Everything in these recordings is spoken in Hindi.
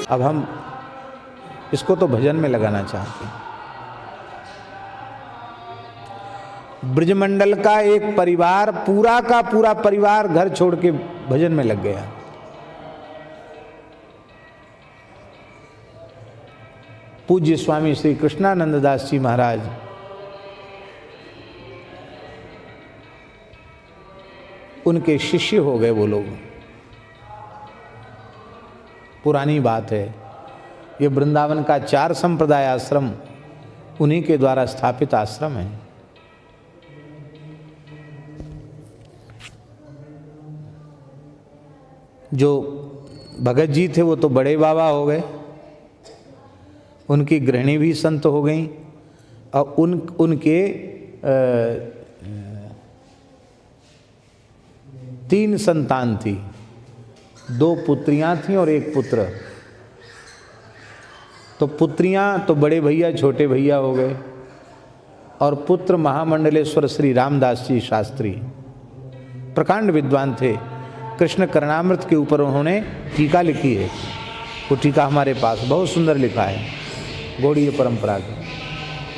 अब हम इसको तो भजन में लगाना चाहते हैं। ब्रजमंडल का एक परिवार, पूरा का पूरा परिवार घर छोड़ के भजन में लग गया। पूज्य स्वामी श्री कृष्णानंद दास जी महाराज उनके शिष्य हो गए वो लोग। पुरानी बात है, ये वृंदावन का 4 संप्रदाय आश्रम उन्हीं के द्वारा स्थापित आश्रम है। जो भगत जी थे वो तो बड़े बाबा हो गए, उनकी गृहिणी भी संत हो गई और उनके 3 संतान थी, 2 पुत्रियां थीं और 1 पुत्र। तो पुत्रियां तो बड़े भैया छोटे भैया हो गए और पुत्र महामंडलेश्वर श्री रामदास जी शास्त्री प्रकांड विद्वान थे। कृष्ण करणामृत के ऊपर उन्होंने टीका लिखी है, वो टीका हमारे पास बहुत सुंदर लिखा है, गौड़ीय परंपरा का।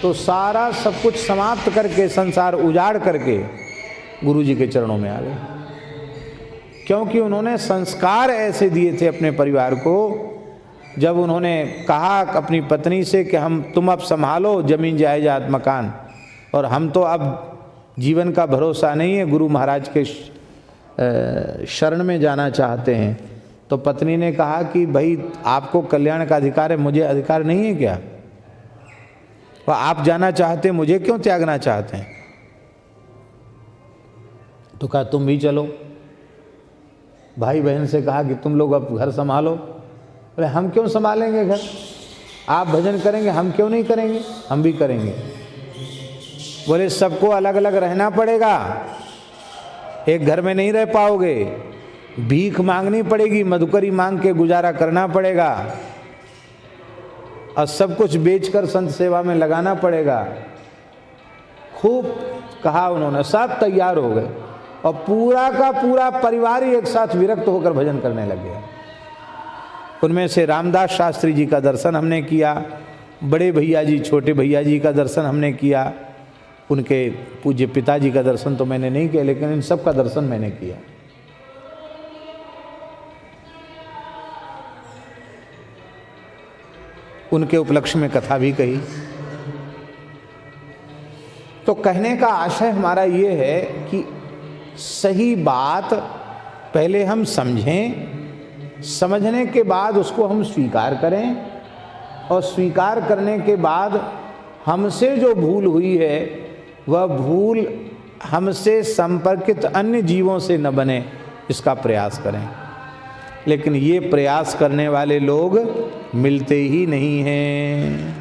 तो सारा सब कुछ समाप्त करके, संसार उजाड़ करके गुरु जी के चरणों में आ गए, क्योंकि उन्होंने संस्कार ऐसे दिए थे अपने परिवार को। जब उन्होंने कहा अपनी पत्नी से कि तुम अब संभालो जमीन जायदाद मकान, और हम तो अब जीवन का भरोसा नहीं है, गुरु महाराज के शरण में जाना चाहते हैं, तो पत्नी ने कहा कि भाई आपको कल्याण का अधिकार है, मुझे अधिकार नहीं है क्या? वह आप जाना चाहते हैं, मुझे क्यों त्यागना चाहते हैं? तो कहा तुम भी चलो। भाई बहन से कहा कि तुम लोग अब घर संभालो। बोले हम क्यों संभालेंगे घर, आप भजन करेंगे, हम क्यों नहीं करेंगे? हम भी करेंगे। बोले सबको अलग अलग रहना पड़ेगा, एक घर में नहीं रह पाओगे, भीख मांगनी पड़ेगी, मधुकरी मांग के गुजारा करना पड़ेगा और सब कुछ बेचकर संत सेवा में लगाना पड़ेगा। खूब कहा उन्होंने, सब तैयार हो गए और पूरा का पूरा परिवार ही एक साथ विरक्त होकर भजन करने लग गया। उनमें से रामदास शास्त्री जी का दर्शन हमने किया, बड़े भैया जी छोटे भैया जी का दर्शन हमने किया, उनके पूज्य पिताजी का दर्शन तो मैंने नहीं किया, लेकिन इन सब का दर्शन मैंने किया। उनके उपलक्ष्य में कथा भी कही। तो कहने का आशय हमारा ये है कि सही बात पहले हम समझें, समझने के बाद उसको हम स्वीकार करें, और स्वीकार करने के बाद हमसे जो भूल हुई है वह भूल हमसे संपर्कित अन्य जीवों से न बने, इसका प्रयास करें। लेकिन ये प्रयास करने वाले लोग मिलते ही नहीं हैं।